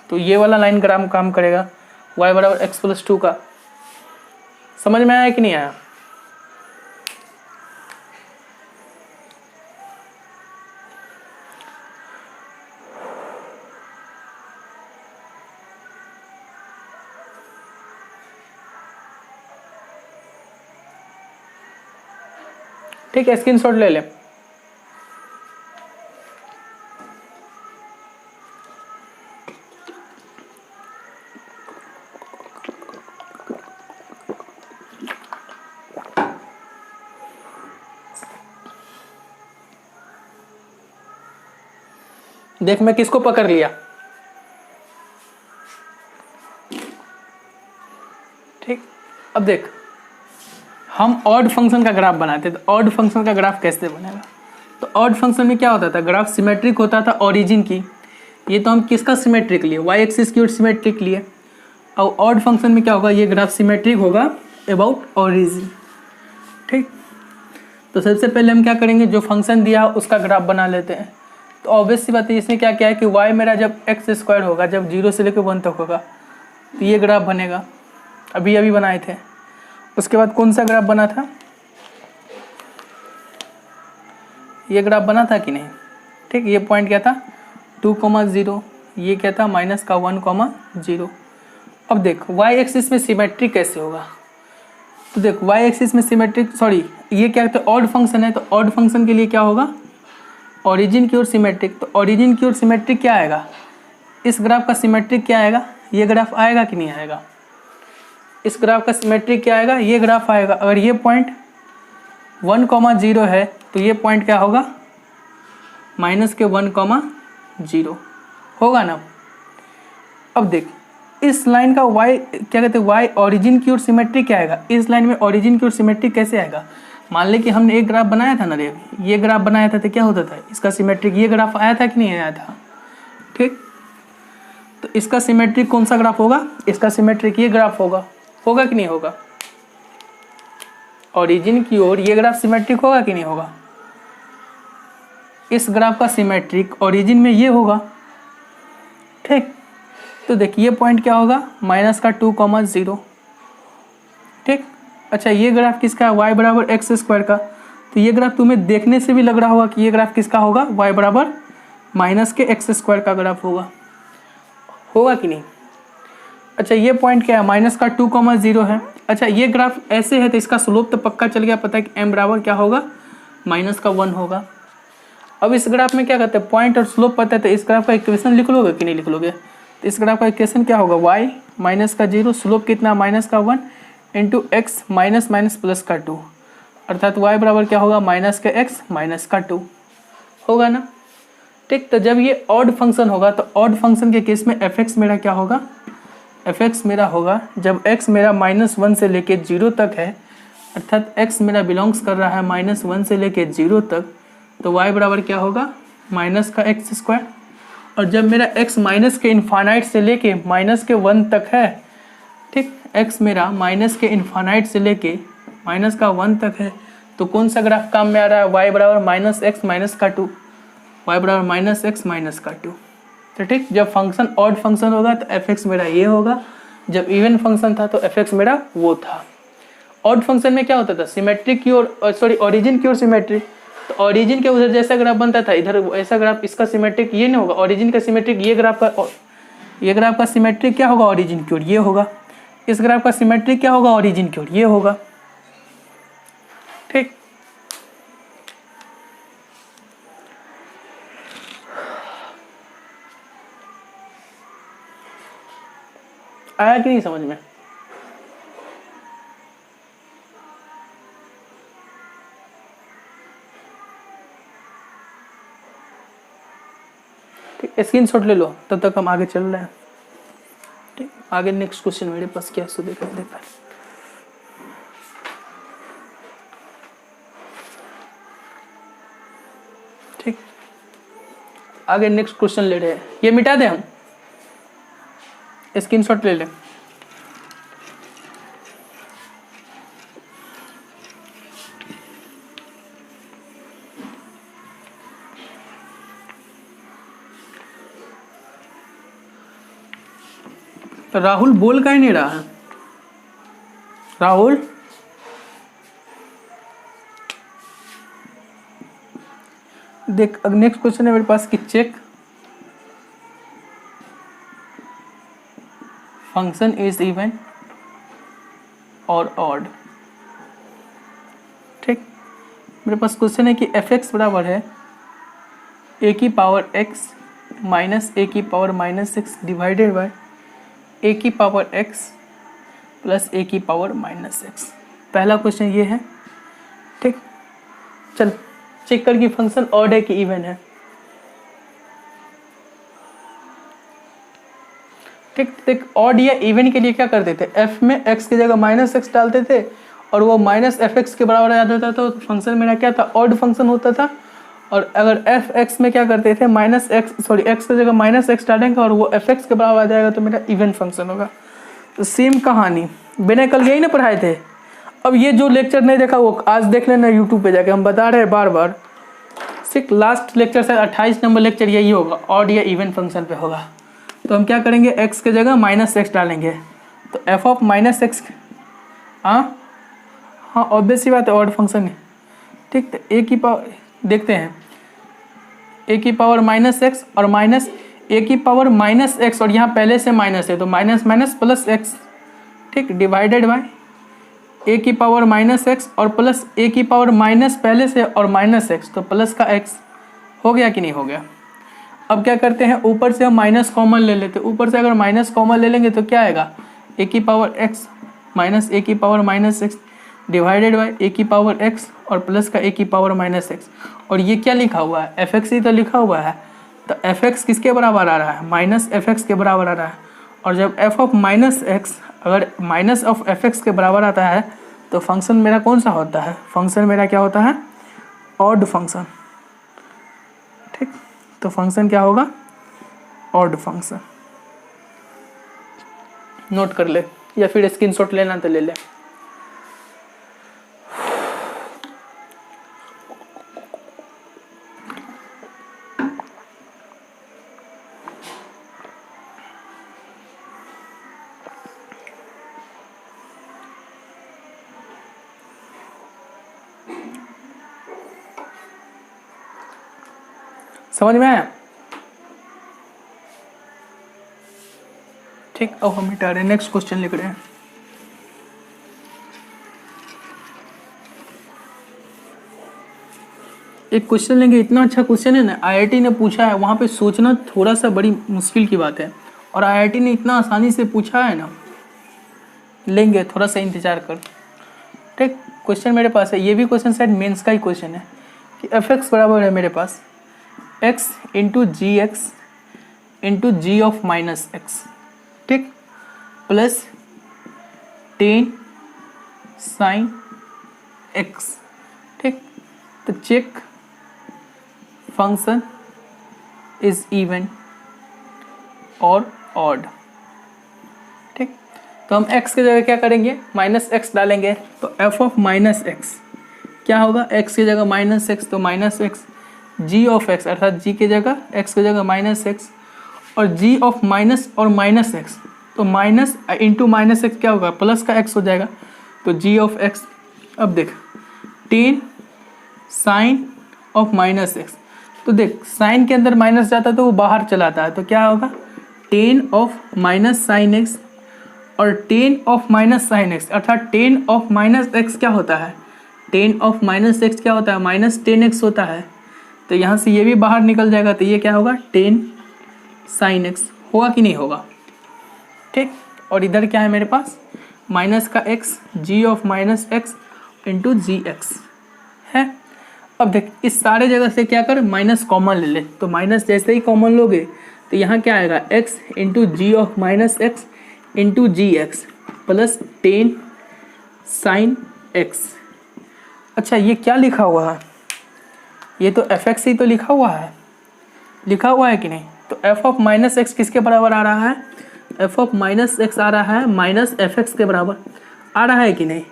तो ये वाला लाइन ग्राफ काम करेगा y बराबर x + 2 का। समझ में आया कि नहीं आया। ठीक है, स्क्रीनशॉट ले लें। देख मैं किसको पकड़ लिया, ठीक। अब देख हम ऑड फंक्शन का ग्राफ बनाते तो ऑड फंक्शन का ग्राफ कैसे बनेगा, तो ऑड फंक्शन में क्या होता था, ग्राफ सिमेट्रिक होता था ओरिजिन की। ये तो हम किसका सिमेट्रिक लिए, वाई एक्सिस की ओर सिमेट्रिक लिए। और ऑड फंक्शन में क्या होगा, ये ग्राफ सिमेट्रिक होगा अबाउट ओरिजिन, ठीक। तो सबसे पहले हम क्या करेंगे, जो फंक्शन दिया उसका ग्राफ बना लेते हैं। तो ऑब्वियस सी बात है, इसमें क्या क्या है कि y मेरा जब एक्स स्क्वायर होगा, जब 0 से लेकर 1 तक होगा, तो ये ग्राफ बनेगा। अभी अभी बनाए थे। उसके बाद कौन सा ग्राफ बना था, ये ग्राफ बना था कि नहीं, ठीक। ये पॉइंट क्या था 2,0, ये क्या था -1,0। अब देख y एक्सिस में सिमेट्रिक कैसे होगा, तो देख y एक्सिस में सिमेट्रिक, सॉरी ये क्या है, ऑड फंक्शन है, तो ऑड फंक्शन के लिए क्या होगा, ओरिजिन की ओर सिमेट्रिक। तो ओरिजिन की ओर सिमेट्रिक क्या आएगा, इस ग्राफ का सिमेट्रिक क्या आएगा, ये ग्राफ आएगा कि नहीं आएगा, इस ग्राफ का सिमेट्रिक क्या आएगा, ये ग्राफ आएगा। अगर ये पॉइंट 1,0 है तो ये पॉइंट क्या होगा -1,0 होगा ना। अब देख इस लाइन का y क्या कहते हैं, y ओरिजिन की ओर सिमेट्रिक क्या आएगा, इस लाइन में ओरिजिन की ओर सिमेट्रिक कैसे आएगा। मान ले कि हमने एक ग्राफ बनाया था ना रे, ये ग्राफ बनाया था तो क्या होता था, इसका सिमेट्रिक ये ग्राफ आया था कि नहीं आया था, ठीक। तो इसका सिमेट्रिक कौन सा ग्राफ होगा, इसका सिमेट्रिक ये ग्राफ होगा, होगा कि नहीं होगा, ओरिजिन की ओर ये ग्राफ सिमेट्रिक होगा कि नहीं होगा। इस ग्राफ का सिमेट्रिक ओरिजिन में ये होगा, ठीक। तो देखिए पॉइंट क्या होगा -2,0, ठीक। अच्छा ये ग्राफ किसका है, y बराबर एक्स स्क्वायर का। तो ये ग्राफ तुम्हें देखने से भी लग रहा होगा कि ये ग्राफ किसका होगा, y बराबर -x² का ग्राफ होगा, होगा कि नहीं। अच्छा ये पॉइंट क्या है -2,0 है। अच्छा ये ग्राफ ऐसे है तो इसका स्लोप तो पक्का चल गया, पता है कि m बराबर क्या होगा -1 होगा। अब इस ग्राफ में क्या कहते हैं, पॉइंट और स्लोप पता है, तो इस ग्राफ का इक्वेशन लिख लोगे कि नहीं लिख लोगे। तो इस ग्राफ का इक्वेशन क्या होगा, y -0 स्लोप कितना -1 इंटू एक्स -+2, अर्थात y बराबर क्या होगा -x -2 होगा ना, ठीक। तो जब ये ऑड फंक्शन होगा तो ऑड फंक्शन के केस में f(x) मेरा क्या होगा, f(x) मेरा होगा जब x मेरा -1 से लेके 0 तक है, अर्थात x मेरा बिलोंग्स कर रहा है -1 से लेके 0 तक, तो y बराबर क्या होगा -x²। और जब मेरा x माइनस के इन्फानाइट से लेके -1 तक है, ठीक, x मेरा -इन्फानाइट से लेके -1 तक है, तो कौन सा ग्राफ काम में आ रहा है, y बराबर -x -2, y बराबर -x -2। तो ठीक, जब फंक्शन ऑड फंक्शन होगा तो f(x) मेरा ये होगा, जब इवन फंक्शन था तो f(x) मेरा वो था। ऑड फंक्शन में क्या होता था, सिमेट्रिक की ओर, सॉरी ओरिजिन की ओर सिमेट्रिक। तो ओरिजिन के उधर जैसा ग्राफ बनता था इधर ऐसा ग्राफ, इसका सिमेट्रिक ये नहीं होगा, ओरिजिन का सिमेट्रिक ये ग्राफ का सिमेट्रिक क्या होगा, ओरिजिन की ओर ये होगा। इस ग्राफ का सिमेट्रिक क्या होगा, ओरिजिन की ओर ये होगा, ठीक। आया कि नहीं समझ में। स्क्रीनशॉट ले लो, तब तक हम आगे चल रहे हैं, ठीक। आगे नेक्स्ट क्वेश्चन मेरे पास क्या है देखा देखा, ठीक। आगे नेक्स्ट क्वेश्चन ले रहे हैं, ये मिटा दें हम, स्क्रीनशॉट ले लें। राहुल बोल काहे नहीं रहा है, राहुल देख। नेक्स्ट क्वेश्चन है मेरे पास कि चेक फंक्शन इज इवन और ऑड, ठीक। मेरे पास क्वेश्चन है कि एफ एक्स बराबर है ए की पावर एक्स माइनस ए की power minus x divided by a की पावर एक्स प्लस ए की पावर माइनस एक्स। पहला क्वेश्चन ये है। ठीक, चल चेक कर कि फंक्शन ऑड है कि इवन है। ठीक, देख ऑड या इवन के लिए क्या करते थे, एफ में एक्स की जगह माइनस एक्स डालते थे और वो माइनस एफ एक्स के बराबर आ जाता था, तो फंक्शन मेरा क्या था, ऑड फंक्शन होता था। और अगर एफ एक्स में क्या करते थे, माइनस एक्स सॉरी एक्स की जगह माइनस एक्स डालेंगे और वो एफ एक्स के बराबर आ जाएगा, तो मेरा इवन फंक्शन होगा। तो सेम कहानी मैंने कल यही ना पढ़ाए थे। अब ये जो लेक्चर नहीं देखा वो आज देख लेना यूट्यूब पे जाके, हम बता रहे हैं बार बार। सिर्फ लास्ट लेक्चर से 28 नंबर लेक्चर यही होगा, ऑड या इवन फंक्शन पे होगा। तो हम क्या करेंगे, एक्स के जगह माइनस एक्स डालेंगे, तो एफ ऑफ माइनस एक्स, हाँ हाँ ऑब्वियस ही बात है, ऑड फंक्शन है। ठीक, तो ए की पावर देखते हैं, ए की पावर माइनस एक्स और माइनस ए की पावर माइनस एक्स, और यहाँ पहले से माइनस है तो माइनस माइनस प्लस एक्स। ठीक, डिवाइडेड बाय ए की पावर माइनस एक्स और प्लस ए की पावर माइनस पहले से और माइनस एक्स, तो प्लस का एक्स। हो गया कि नहीं हो गया। अब क्या करते हैं, ऊपर से हम माइनस कॉमन ले लेते हैं। ऊपर से अगर माइनस कॉमन ले लेंगे तो क्या आएगा, ए की पावर एक्स माइनस ए की power minus x divided by a की पावर एक्स और प्लस का ए की पावर माइनस एक्स। और ये क्या लिखा हुआ है, एफ एक्स ही तो लिखा हुआ है। तो एफ एक्स किसके बराबर आ रहा है, माइनस एफ एक्स के बराबर आ रहा है। और जब एफ ऑफ माइनस एक्स अगर माइनस ऑफ एफ एक्स के बराबर आता है तो फंक्शन मेरा कौन सा होता है, फंक्शन मेरा क्या होता है, ऑड फंक्शन। ठीक, तो फंक्शन क्या होगा, ऑड फंक्शन। नोट कर ले या फिर स्क्रीनशॉट लेना तो ले ले। समझ में आया। ठीक, अब हम मिटा रहे हैं, नेक्स्ट क्वेश्चन लिख रहे हैं। एक क्वेश्चन लेंगे, इतना अच्छा क्वेश्चन है ना, आईआईटी ने पूछा है, वहां पे सोचना थोड़ा सा बड़ी मुश्किल की बात है, और आईआईटी ने इतना आसानी से पूछा है ना, लेंगे थोड़ा सा इंतजार कर। ठीक, क्वेश्चन मेरे पास है, ये भी क्वेश्चन शायद मेंस का ही क्वेश्चन है कि एफ एक्स बराबर है मेरे पास x into g of minus x. ठीक, प्लस 10 साइन एक्स। ठीक, तो चेक फंक्शन इज इवन और ऑड। ठीक, तो हम x की जगह क्या करेंगे, माइनस एक्स डालेंगे, तो एफ ऑफ माइनस एक्स क्या होगा, x की जगह माइनस एक्स तो minus x, ji of x अर्थात जी की जगह x की जगह माइनस एक्स, और जी ऑफ माइनस और माइनस एक्स, तो माइनस इंटू माइनस एक्स क्या होगा, प्लस का x हो जाएगा, तो जी ऑफ एक्स। अब देख 10 साइन ऑफ माइनस एक्स, तो देख साइन के अंदर माइनस जाता है तो वो बाहर चलाता है, तो क्या होगा 10 ऑफ माइनस साइन एक्स, और 10 ऑफ माइनस साइन एक्स अर्थात 10 ऑफ माइनस एक्स क्या होता है, 10 ऑफ माइनस एक्स क्या होता है, माइनस 10x होता है। तो यहाँ से ये भी बाहर निकल जाएगा, तो ये क्या होगा 10 साइन एक्स। होगा कि नहीं होगा। ठीक, और इधर क्या है मेरे पास, माइनस का x g of minus x into g x है। अब देख इस सारे जगह से क्या कर, माइनस कॉमन ले ले, तो माइनस जैसे ही कॉमन लोगे तो यहाँ क्या आएगा, x into g of minus x into g x plus 10 sine x. अच्छा ये क्या लिखा हुआ है, ये तो एफ एक्स ही तो लिखा हुआ है कि नहीं। तो एफ ऑफ माइनस एक्स किसके बराबर आ रहा है, एफ ऑफ माइनस एक्स आ रहा है माइनस एफ एक्स के बराबर आ रहा है कि नहीं।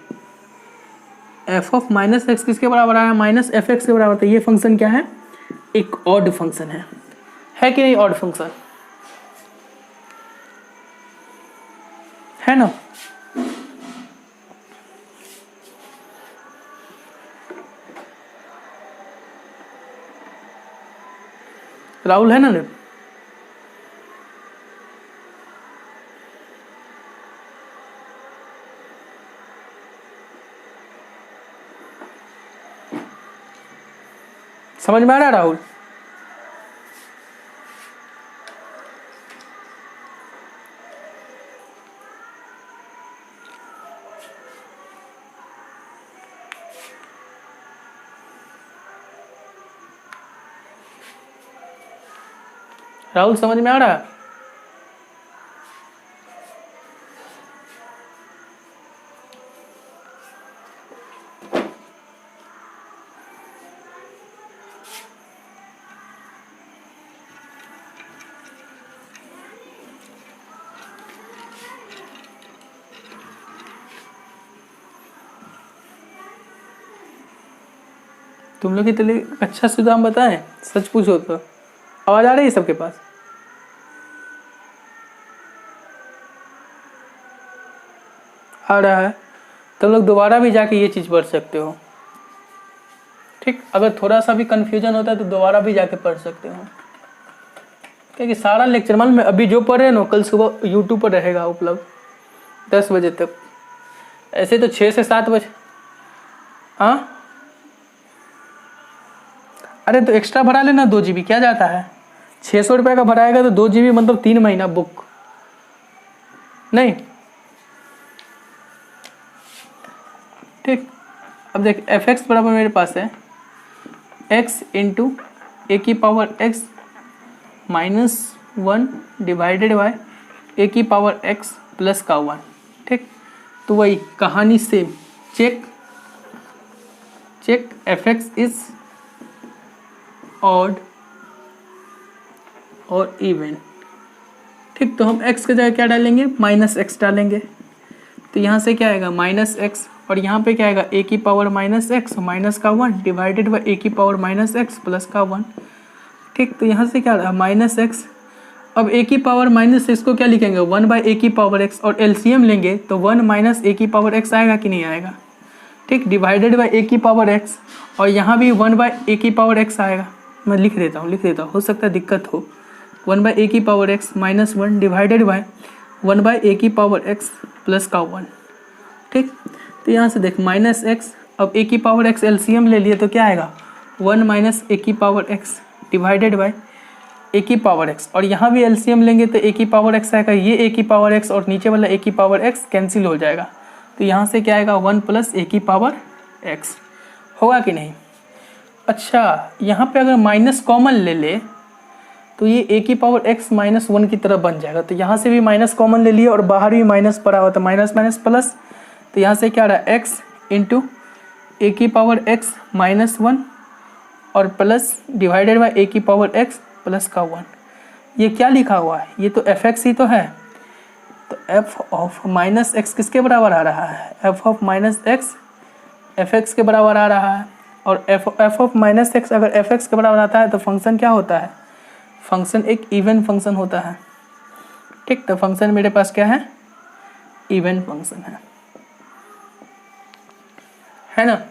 एफ ऑफ माइनस एक्स किसके बराबर आ रहा है, माइनस एफ एक्स के बराबर। तो ये फंक्शन क्या है, एक ऑड फंक्शन है कि नहीं, ऑड फंक्शन है ना। राहुल है ना। समझ में आ रहा है राहुल? राहुल समझ में आ रहा है? तुम लोग के लिए अच्छा सुझाव हम बताएं, सच पूछो तो। आवाज आ रही है सबके पास? आ रहा है? तो लोग दोबारा भी जाके ये चीज़ पढ़ सकते हो। ठीक, अगर थोड़ा सा भी कंफ्यूजन होता है तो दोबारा भी जाके पढ़ सकते हो, क्योंकि सारा लेक्चर मान में अभी जो पढ़ रहे हैं ना कल सुबह यूट्यूब पर रहेगा उपलब्ध 10 बजे तक। ऐसे तो 6 से 7 बजे। हाँ, अरे तो एक्स्ट्रा भरा लेना, 2 GB क्या जाता है। 600 रुपये का भराएगा तो 2 GB मतलब 3 महीना बुक नहीं। ठीक, अब देख एफ एक्स बराबर मेरे पास है x इंटू ए की power x minus 1 divided by a की पावर x प्लस का 1। ठीक, तो वही कहानी same. Check f x is odd और इवन। ठीक, तो हम x के जगह क्या डालेंगे, माइनस एक्स डालेंगे। तो यहाँ से क्या आएगा माइनस एक्स, और यहाँ पे क्या आएगा ए की पावर माइनस एक्स माइनस का 1 डिवाइडेड बाई ए की पावर माइनस एक्स प्लस का 1। ठीक, तो यहाँ से क्या रहा माइनस एक्स। अब ए की पावर माइनस एक्स को क्या लिखेंगे 1 बाई ए की पावर एक्स, और एलसीएम लेंगे तो 1 माइनस ए की पावर एक्स आएगा कि नहीं आएगा। ठीक, डिवाइडेड बाई ए की पावर एक्स, और यहाँ भी 1 बाई ए की पावर एक्स आएगा। मैं लिख देता हूँ, हो सकता है दिक्कत हो। 1 बाई ए की power x minus 1 divided by 1 by a की पावर एक्स प्लस का 1। ठीक, तो यहाँ से देख माइनस एक्स, अब ए की पावर एक्स एलसीएम ले लिए तो क्या आएगा 1 माइनस ए की power x divided by a की पावर एक्स, और यहाँ भी एलसीएम लेंगे तो ए की पावर एक्स आएगा, ये ए की पावर एक्स और नीचे वाला ए की पावर एक्स कैंसिल हो जाएगा। तो यहाँ से क्या आएगा 1 प्लस ए की पावर एक्स। होगा कि नहीं। अच्छा, यहाँ पे अगर माइनस कॉमन ले ले तो ये ए की पावर एक्स माइनस 1 की तरफ बन जाएगा। तो यहाँ से भी माइनस कॉमन ले लिए और बाहर भी माइनस पड़ा हुआ, तो माइनस माइनस प्लस। तो यहाँ से क्या रहा एक्स इंटू ए की पावर एक्स माइनस 1 और प्लस डिवाइडेड बाई ए की पावर एक्स प्लस का 1। ये क्या लिखा हुआ है, ये तो एफ एक्स ही तो है। तो एफ ऑफ माइनस एक्स किसके बराबर आ रहा है, F of minus x f x के बराबर आ रहा है। और एफ ऑफ माइनस एक्स अगर एफ एक्स के बराबर आता है तो फंक्शन क्या होता है, फंक्शन एक इवन फंक्शन होता है। ठीक, तो फंक्शन मेरे पास क्या है, इवन फंक्शन है ना।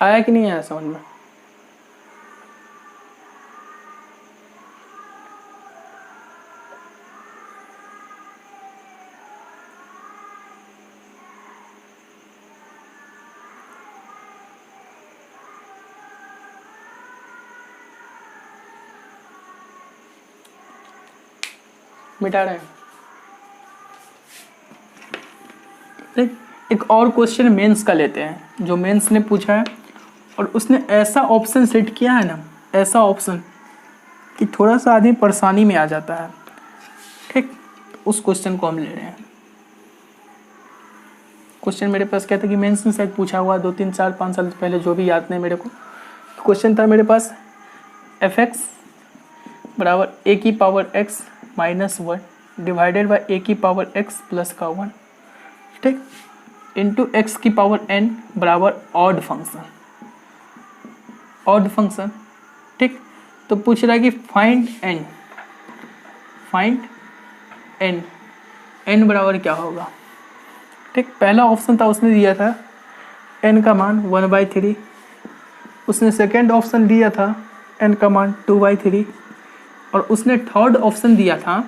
आया कि नहीं आया समझ में। मिटा रहे हैं। एक और क्वेश्चन मेंस का लेते हैं, जो मेंस ने पूछा है और उसने ऐसा ऑप्शन सेट किया है ना, ऐसा ऑप्शन कि थोड़ा सा आदमी परेशानी में आ जाता है। ठीक, उस क्वेश्चन को हम ले रहे हैं। क्वेश्चन मेरे पास क्या था कि मेंस में शायद पूछा हुआ 2, 3, 4, 5 साल पहले, जो भी याद नहीं मेरे को। क्वेश्चन था मेरे पास एफ एक्स बराबर ए की power x minus 1 divided by a की पावर एक्स प्लस का 1। ठीक, इंटू एक्स की पावर n बराबर ऑड फंक्शन, ऑड फंक्शन। ठीक, तो पूछ रहा है कि फाइंड n बराबर क्या होगा। ठीक, पहला ऑप्शन था उसने दिया था n का मान 1/3। उसने सेकेंड ऑप्शन दिया था n का मान 2/3। और उसने थर्ड ऑप्शन दिया था,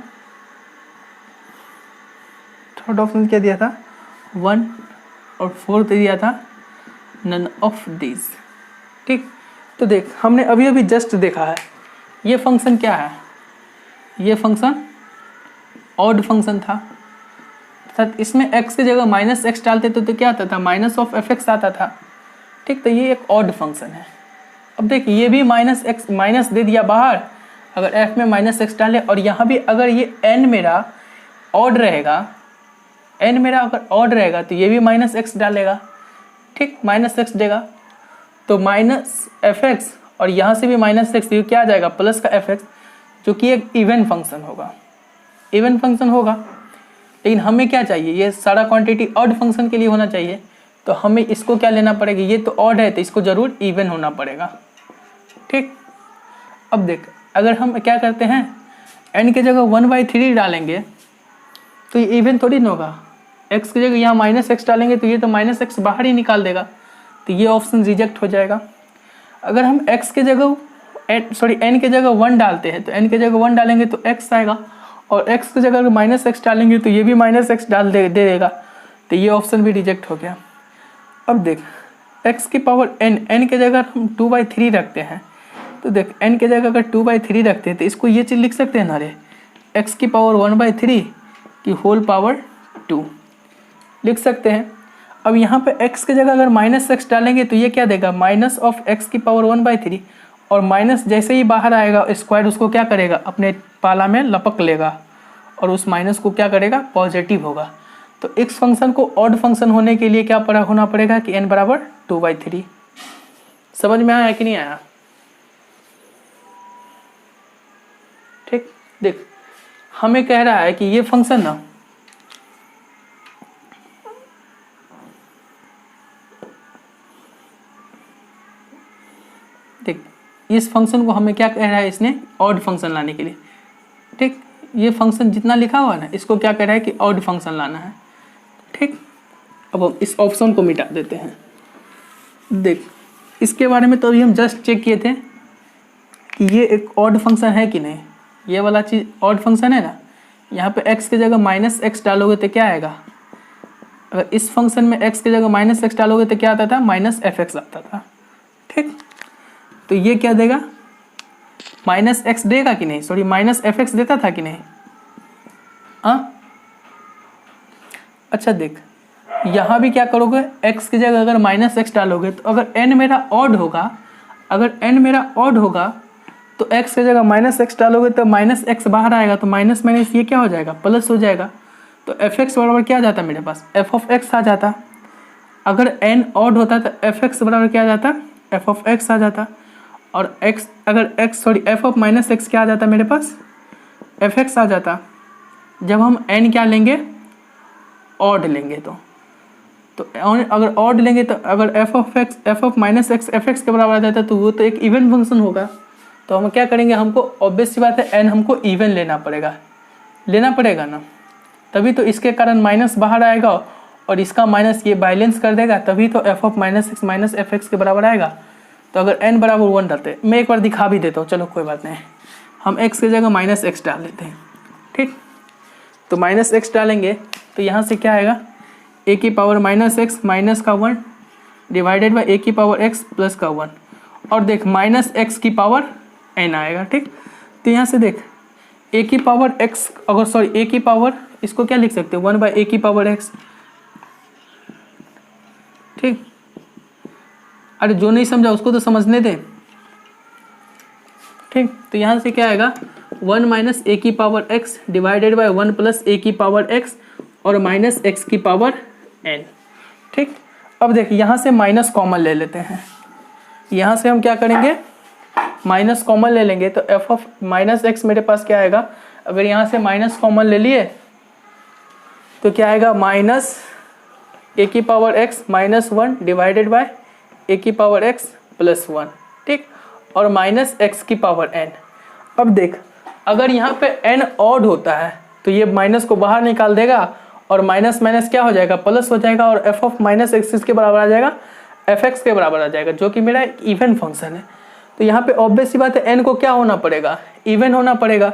थर्ड ऑप्शन क्या दिया था 1, और फोर्थ दिया था नन ऑफ दिस। ठीक, तो देख हमने अभी अभी जस्ट देखा है ये फंक्शन क्या है, ये फंक्शन ऑड फंक्शन था, अर्थात इसमें x की जगह माइनस एक्स डालते तो क्या आता था माइनस ऑफ एफ एक्स आता था। ठीक, तो ये एक ऑड फंक्शन है। अब देख ये भी माइनस एक्स माइनस दे दिया बाहर, अगर f में माइनस एक्स डाले, और यहाँ भी अगर ये n मेरा ऑड रहेगा, n मेरा अगर ऑड रहेगा तो ये भी माइनस एक्स डालेगा। ठीक, माइनस एक्स देगा तो माइनस एफ एक्स, और यहाँ से भी माइनस एक्स, ये क्या आ जाएगा प्लस का एफ एक्स, जो कि एक इवन फंक्शन होगा, इवन फंक्शन होगा। लेकिन हमें क्या चाहिए, ये सारा क्वांटिटी ऑड फंक्शन के लिए होना चाहिए, तो हमें इसको क्या लेना पड़ेगा, ये तो ऑड है तो इसको जरूर इवन होना पड़ेगा। ठीक, अब देख अगर हम क्या करते हैं n की जगह 1/3 डालेंगे तो ये इवन थोड़ी ना होगा, x की जगह यहाँ माइनस एक्स डालेंगे तो ये तो माइनस एक्स बाहर ही निकाल देगा, तो ये ऑप्शन रिजेक्ट हो जाएगा। अगर हम x की जगह n की जगह 1 डालते हैं तो n की जगह 1 डालेंगे तो x आएगा, और x की जगह अगर माइनस एक्स डालेंगे तो ये भी माइनस एक्स डाल दे देगा, तो ये ऑप्शन भी रिजेक्ट हो गया। अब देख x की पावर n की जगह हम 2/3 रखते हैं, तो देख n की जगह अगर 2/3 रखते हैं तो इसको ये चीज़ लिख सकते हैं ना रे, x की पावर 1/3 की होल पावर 2 लिख सकते हैं। अब यहाँ पे x की जगह अगर माइनस एक्स डालेंगे तो ये क्या देगा माइनस ऑफ x की पावर 1/3, और माइनस जैसे ही बाहर आएगा स्क्वायर उसको क्या करेगा अपने पाला में लपक लेगा, और उस माइनस को क्या करेगा पॉजिटिव होगा। तो इस फंक्शन को ऑड फंक्शन होने के लिए क्या होना पड़ेगा कि n बराबर 2/3। समझ में आया कि नहीं आया? ठीक, देख हमें कह रहा है कि ये फंक्शन ना ठीक, इस फंक्शन को हमें क्या कह रहा है इसने ऑड फंक्शन लाने के लिए। ठीक, ये फंक्शन जितना लिखा हुआ है ना इसको क्या कह रहा है कि ऑड फंक्शन लाना है। ठीक, अब हम इस ऑप्शन को मिटा देते हैं। देख इसके बारे में तो अभी हम जस्ट चेक किए थे कि ये एक ऑड फंक्शन है कि नहीं, ये वाला चीज़ ऑड फंक्शन है ना। यहाँ पे x की जगह माइनस एक्स डालोगे तो क्या आएगा, अगर इस फंक्शन में x की जगह माइनस एक्स डालोगे तो क्या आता था माइनस एफ एक्स आता था। ठीक, तो ये क्या देगा माइनस एक्स देगा कि नहीं, सॉरी माइनस एफ एक्स देता था कि नहीं। हाँ अच्छा देख यहाँ भी क्या करोगे x की जगह अगर माइनस एक्स डालोगे तो अगर n मेरा ऑड होगा, अगर n मेरा ऑड होगा तो x की जगह माइनस एक्स डालोगे तो माइनस एक्स बाहर आएगा, तो माइनस माइनस ये क्या हो जाएगा प्लस हो जाएगा। तो एफ एक्स बराबर क्या आ जाता मेरे पास एफ ऑफ एक्स आ जाता। अगर n ऑड होता तो एफ एक्स बराबर क्या आ जाता एफ ऑफ एक्स आ जाता, और x अगर x sorry F of minus x क्या आ जाता मेरे पास एफ एक्स आ जाता। जब हम n क्या लेंगे ऑड लेंगे तो अगर ऑड लेंगे तो अगर F of minus x f x के बराबर आ जाता तो वो तो एक इवन फंक्शन होगा। तो हम क्या करेंगे, हमको ऑब्वियस सी बात है n हमको इवन लेना पड़ेगा ना, तभी तो इसके कारण माइनस बाहर आएगा और इसका माइनस ये बैलेंस कर देगा, तभी तो f of minus x minus F x के बराबर आएगा। तो अगर n बराबर 1 डालते, मैं एक बार दिखा भी देता हूँ, चलो कोई बात नहीं, हम x की जगह माइनस एक्स डाल लेते हैं। ठीक, तो माइनस एक्स डालेंगे तो यहाँ से क्या आएगा a की पावर माइनस एक्स माइनस का 1 डिवाइडेड बाई a की पावर x प्लस का 1, और देख माइनस एक्स की पावर n आएगा। ठीक, तो यहाँ से देख a की पावर x अगर सॉरी a की पावर इसको क्या लिख सकते हो 1/a की पावर x। ठीक, अरे जो नहीं समझा उसको तो समझने दे। ठीक, तो यहाँ से क्या आएगा 1 माइनस a की power x divided by 1 plus a की पावर x और माइनस x की पावर n। ठीक, अब देखिए यहाँ से माइनस कॉमन ले लेते हैं, यहाँ से हम क्या करेंगे माइनस कॉमन ले लेंगे, तो f ऑफ माइनस एक्स मेरे पास क्या आएगा, अगर यहाँ से माइनस कॉमन ले लिए तो क्या आएगा माइनस a की power x minus 1 divided bye a की पावर x प्लस 1। ठीक, और माइनस x की पावर n। अब देख अगर यहाँ पे n ऑड होता है तो ये माइनस को बाहर निकाल देगा और माइनस माइनस क्या हो जाएगा प्लस हो जाएगा, और f ऑफ माइनस एक्स के बराबर आ जाएगा एफ एक्स के बराबर आ जाएगा, जो कि मेरा एक इवन फंक्शन है। तो यहाँ पे ऑब्वियस सी बात है एन को क्या होना पड़ेगा, इवन होना पड़ेगा।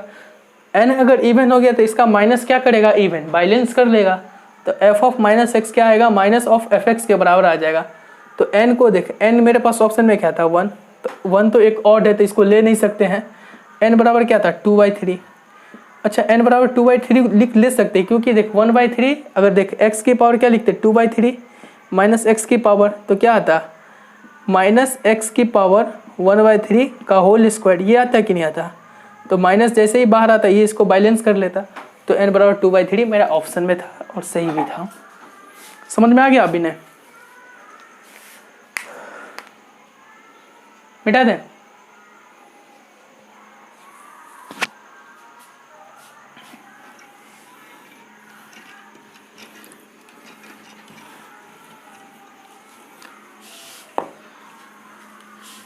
एन अगर इवन हो गया तो इसका माइनस क्या करेगा, इवन बाइलेंस कर लेगा। तो एफ ऑफ माइनस एक्स क्या आएगा, माइनस ऑफ एफ एक्स के बराबर आ जाएगा। तो एन को देख, एन मेरे पास ऑप्शन में क्या था 1, तो 1 तो एक ऑड है तो इसको ले नहीं सकते हैं। एन बराबर क्या था 2/3। अच्छा एन बराबर 2/3 ले सकते हैं क्योंकि देख 1/3 अगर देख एक्स की पावर क्या लिखते 2/3 माइनस एक्स की पावर तो क्या आता माइनस एक्स की पावर 1/3 का होल स्क्वायर, ये आता कि नहीं आता। तो माइनस जैसे ही बाहर आता ये इसको बैलेंस कर लेता। तो n बराबर 2/3 मेरा ऑप्शन में था और सही भी था। समझ में आ गया अभी ने, मिटा दें।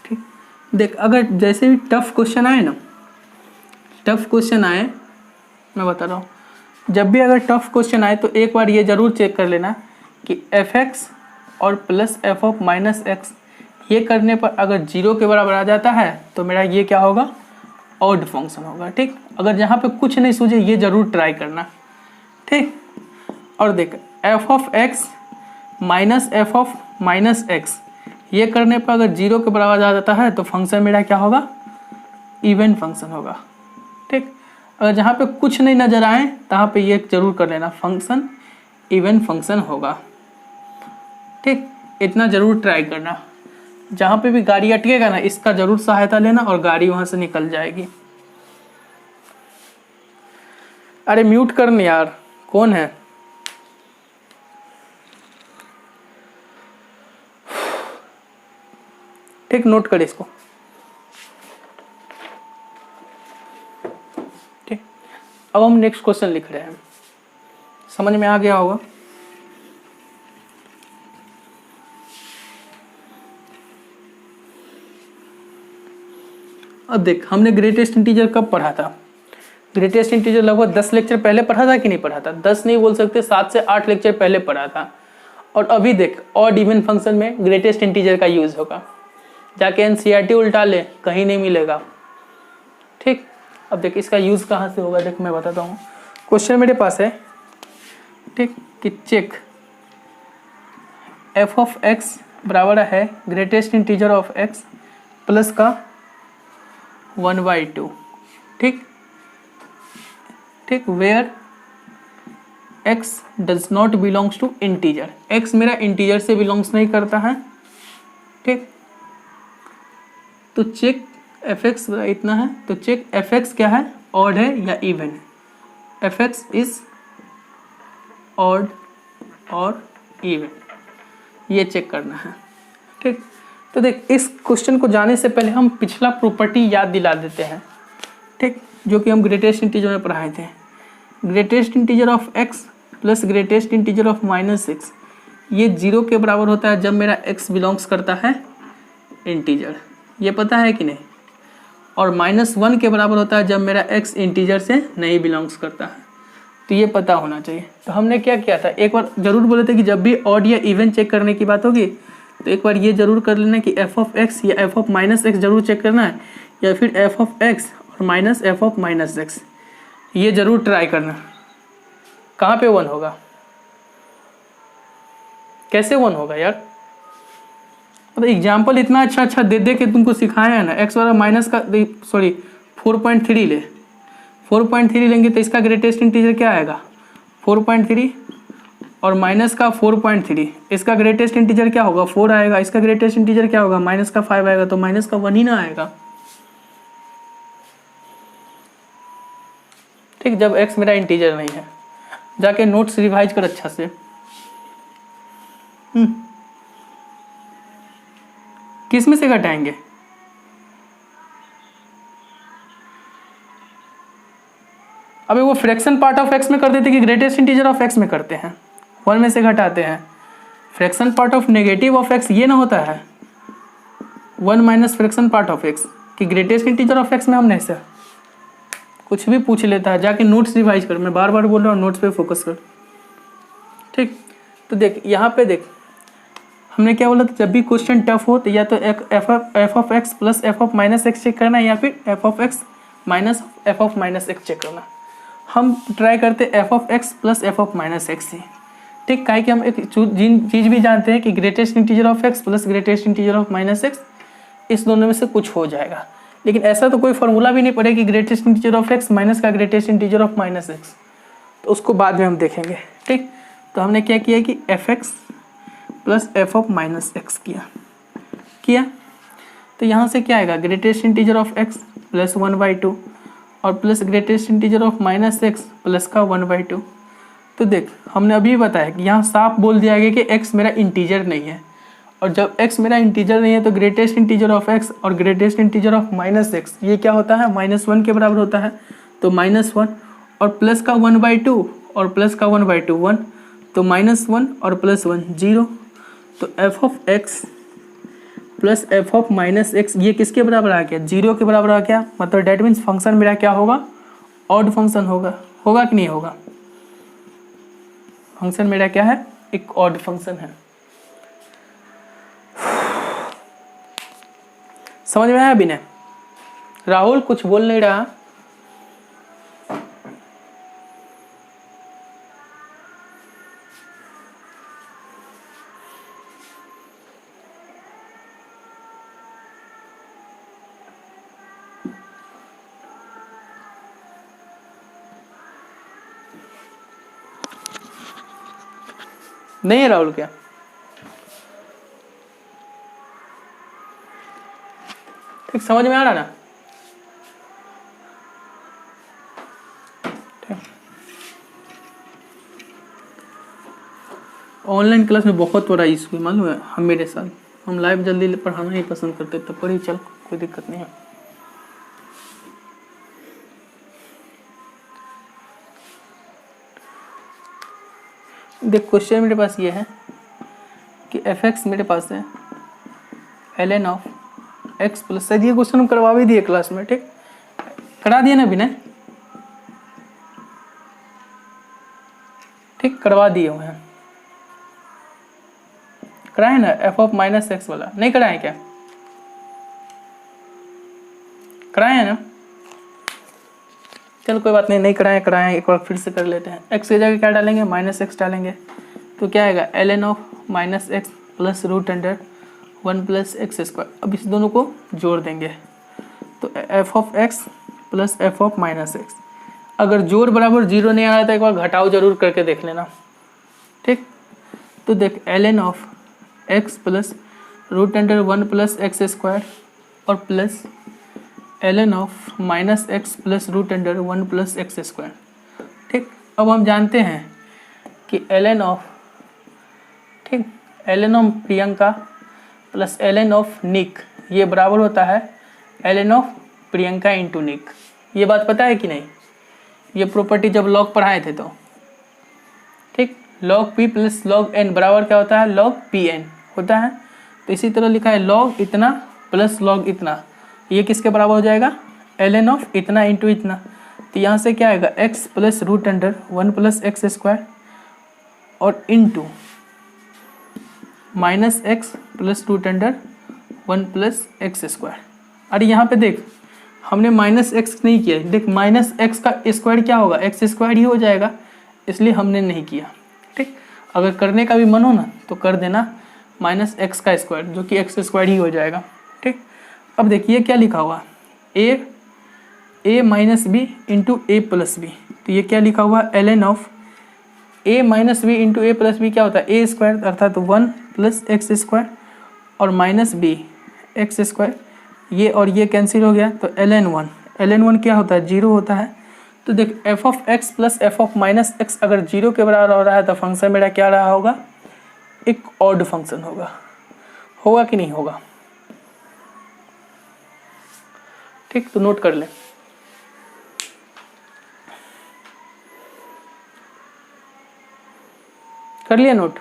ठीक, देख अगर जैसे भी टफ क्वेश्चन आए ना, टफ क्वेश्चन आए, मैं बता रहा हूँ, जब भी अगर टफ क्वेश्चन आए तो एक बार ये जरूर चेक कर लेना कि एफ एक्स और plus f of minus x ये करने पर अगर 0 के बराबर आ जाता है तो मेरा ये क्या होगा, ऑड फंक्शन होगा। ठीक, अगर जहाँ पे कुछ नहीं सूझे ये जरूर ट्राई करना। ठीक, और देख F of x minus f of minus x ये करने पर अगर 0 के बराबर आ जाता है तो फंक्शन मेरा क्या होगा, इवन फंक्शन होगा। ठीक, अगर जहाँ पे कुछ नहीं नजर आए तहाँ पे ये जरूर कर लेना, फंक्शन इवन फंक्शन होगा। ठीक, इतना जरूर ट्राई करना। जहाँ पे भी गाड़ी अटकेगा ना इसका जरूर सहायता लेना और गाड़ी वहाँ से निकल जाएगी। अरे म्यूट करने यार, कौन है। ठीक, नोट कर इसको। ठीक, अब हम नेक्स्ट क्वेश्चन लिख रहे हैं, समझ में आ गया होगा। अब देख हमने ग्रेटेस्ट इंटीजर कब पढ़ा था, ग्रेटेस्ट इंटीजर लगभग 10 लेक्चर पहले पढ़ा था कि नहीं पढ़ा था, 10 नहीं बोल सकते 7 से 8 लेक्चर पहले पढ़ा था। और अभी देख ऑड इवन फंक्शन में ग्रेटेस्ट इंटीजर का यूज होगा, जाके एनसीईआरटी उल्टा ले कहीं नहीं मिलेगा। ठीक, अब देख इसका यूज कहाँ से होगा, देख मैं बताता हूँ। क्वेश्चन मेरे पास है, ठीक, कि चेक एफ ऑफ एक्स बराबर है greatest integer of x plus का 1/2। ठीक ठीक, where x does not belongs to integer, x मेरा इंटीजर से बिलोंग्स नहीं करता है। ठीक, तो चेक एफ एक्स इतना है, तो चेक एफ एक्स क्या है, ऑड है या इवन है। एफ एक्स इज ऑड और इवन, ये चेक करना है। ठीक, तो देख इस क्वेश्चन को जाने से पहले हम पिछला प्रॉपर्टी याद दिला देते हैं। ठीक, जो कि हम ग्रेटेस्ट इंटीजर में पढ़ाए थे, greatest integer of x plus greatest integer of minus x, ये 0 के बराबर होता है जब मेरा x बिलोंग्स करता है इंटीजर, ये पता है कि नहीं। और -1 के बराबर होता है जब मेरा x इंटीजर से नहीं बिलोंग्स करता है, तो ये पता होना चाहिए। तो हमने क्या किया था, एक बार जरूर बोले थे कि जब भी ऑड या इवन चेक करने की बात होगी तो एक बार ये जरूर कर लेना कि एफ ऑफ एक्स या एफ ऑफ माइनस एक्स जरूर चेक करना है, या फिर एफ ऑफ एक्स और minus f of minus x, ये जरूर ट्राई करना। कहाँ पे 1 होगा, कैसे 1 होगा यार। तो एग्जाम्पल इतना अच्छा अच्छा दे दे के तुमको सिखाया है ना। एक्स वाला माइनस का 4.3 ले, 4.3 लेंगे तो इसका ग्रेटेस्ट इंटीजर क्या आएगा 4.3, और माइनस का 4.3, इसका ग्रेटेस्ट इंटीजर क्या होगा 4 आएगा, इसका ग्रेटेस्ट इंटीजर क्या होगा माइनस का 5 आएगा, तो माइनस का 1 ही ना आएगा। ठीक, जब x मेरा इंटीजर नहीं है। जाके नोट्स रिवाइज कर अच्छा से। किस में से घटाएंगे, अबे वो फ्रैक्शन पार्ट ऑफ x में कर देते कि ग्रेटेस्ट इंटीजर ऑफ x में करते हैं, 1 में से घटाते हैं। Fraction part of negative of x ये ना होता है 1 minus fraction part of x, कि ग्रेटेस्ट इंटीजर ऑफ x में हमने ऐसा कुछ भी पूछ लेता है। जाके नोट्स रिवाइज कर, मैं बार बार बोल रहा हूँ नोट्स पे फोकस कर। ठीक, तो देख यहाँ पे देख हमने क्या बोला था, जब भी क्वेश्चन टफ हो तो या तो f of x plus f of minus x check करना या फिर f of x minus f of minus x check करना। हम ट्राई करते f of x plus f of minus x ही, ठीक। काहे कि हम एक चीज़ भी जानते हैं कि greatest integer of x plus greatest integer of minus x, इस दोनों में से कुछ हो जाएगा। लेकिन ऐसा तो कोई फॉर्मूला भी नहीं पड़ेगा कि greatest integer of x minus का greatest integer of minus x, तो उसको बाद में हम देखेंगे, ठीक। तो हमने क्या किया कि F x plus f of minus x किया। तो यहाँ से क्या आएगा, greatest integer of x plus 1/2 और plus greatest integer of minus x plus का 1/2। तो देख हमने अभी बताया कि यहाँ साफ बोल दिया गया कि x मेरा इंटीजर नहीं है, और जब x मेरा इंटीजर नहीं है तो ग्रेटेस्ट इंटीजर ऑफ x और greatest integer of minus x ये क्या होता है, -1 के बराबर होता है। तो -1 और प्लस का 1/2 और प्लस का 1/2 1, तो -1 और +1 0। तो f of x plus f of minus x ये किसके बराबर आ गया, 0 के बराबर आ गया। मतलब डेट मीन्स फंक्शन मेरा क्या होगा, ऑड फंक्शन होगा। होगा कि नहीं होगा, फंक्शन मेरा क्या है, एक ऑड फंक्शन है। समझ में आया विनय? राहुल कुछ बोल नहीं रहा। नहीं है राहुल क्या? ठीक, समझ में आ रहा ना? ऑनलाइन क्लास में बहुत बड़ा इशू है मालूम है, हम मेरे साथ हम लाइव जल्दी पढ़ाना ही पसंद करते, तब पढ़ी चल, कोई दिक्कत नहीं है। देख क्वेश्चन मेरे पास ये है कि एफ एक्स मेरे पास है ln ऑफ एक्स प्लस, शायद ये क्वेश्चन हम करवा भी दिए क्लास में, ठीक, करा दिए ना विनय? ठीक, करवा दिए हुए हैं, कराए ना एफ ऑफ माइनस एक्स वाला, नहीं कराए क्या? कराए ना? चलो कोई बात नहीं, नहीं कराए, एक बार फिर से कर लेते हैं। एक्स की जगह क्या डालेंगे, -x डालेंगे, तो क्या आएगा ln of minus x plus √1 plus x²। अब इस दोनों को जोड़ देंगे तो f of x plus f of minus x. अगर जोड़ बराबर 0 नहीं आ रहा तो एक बार घटाओ जरूर करके देख लेना, ठीक। तो देख ln of x plus √1 plus x² और plus ln of minus x plus √1 plus x², ठीक। अब हम जानते हैं कि ln ऑफ, ठीक, ln of Priyanka plus ln of Nick ये बराबर होता है ln of Priyanka into Nick. ये बात पता है कि नहीं? ये प्रॉपर्टी जब लॉग पढ़ाए थे तो, ठीक, log p plus log n बराबर क्या होता है, log pn होता है। तो इसी तरह लिखा है log इतना प्लस log इतना, ये किसके बराबर हो जाएगा, ln ऑफ इतना इंटू इतना। तो यहाँ से क्या आएगा, x प्लस √1 प्लस x² और into minus x plus √1 plus x²। अरे यहाँ पे देख हमने -x नहीं किया, देख -x का स्क्वायर क्या होगा, x² ही हो जाएगा, इसलिए हमने नहीं किया, ठीक। अगर करने का भी मन हो ना तो कर देना -x का स्क्वायर जो कि x² ही हो जाएगा, ठीक। अब देखिए क्या लिखा हुआ, a minus b into a plus b. तो ये क्या लिखा हुआ, ln of a minus b into a plus b क्या होता है, a² अर्थात 1 प्लस x² और माइनस बी x², ये और ये कैंसिल हो गया। तो ln1 क्या होता है, 0 होता है। तो देख F of x plus f of minus x अगर 0 के बराबर हो रहा है तो फंक्शन मेरा क्या रहा होगा, एक ऑड फंक्शन होगा। होगा कि नहीं होगा, ठीक। तो नोट कर ले, कर लिया नोट?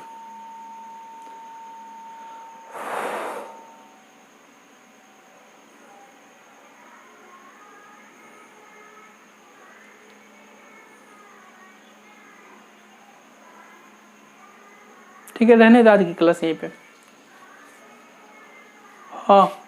ठीक है, रहने दे आज की क्लास यहीं पे। हाँ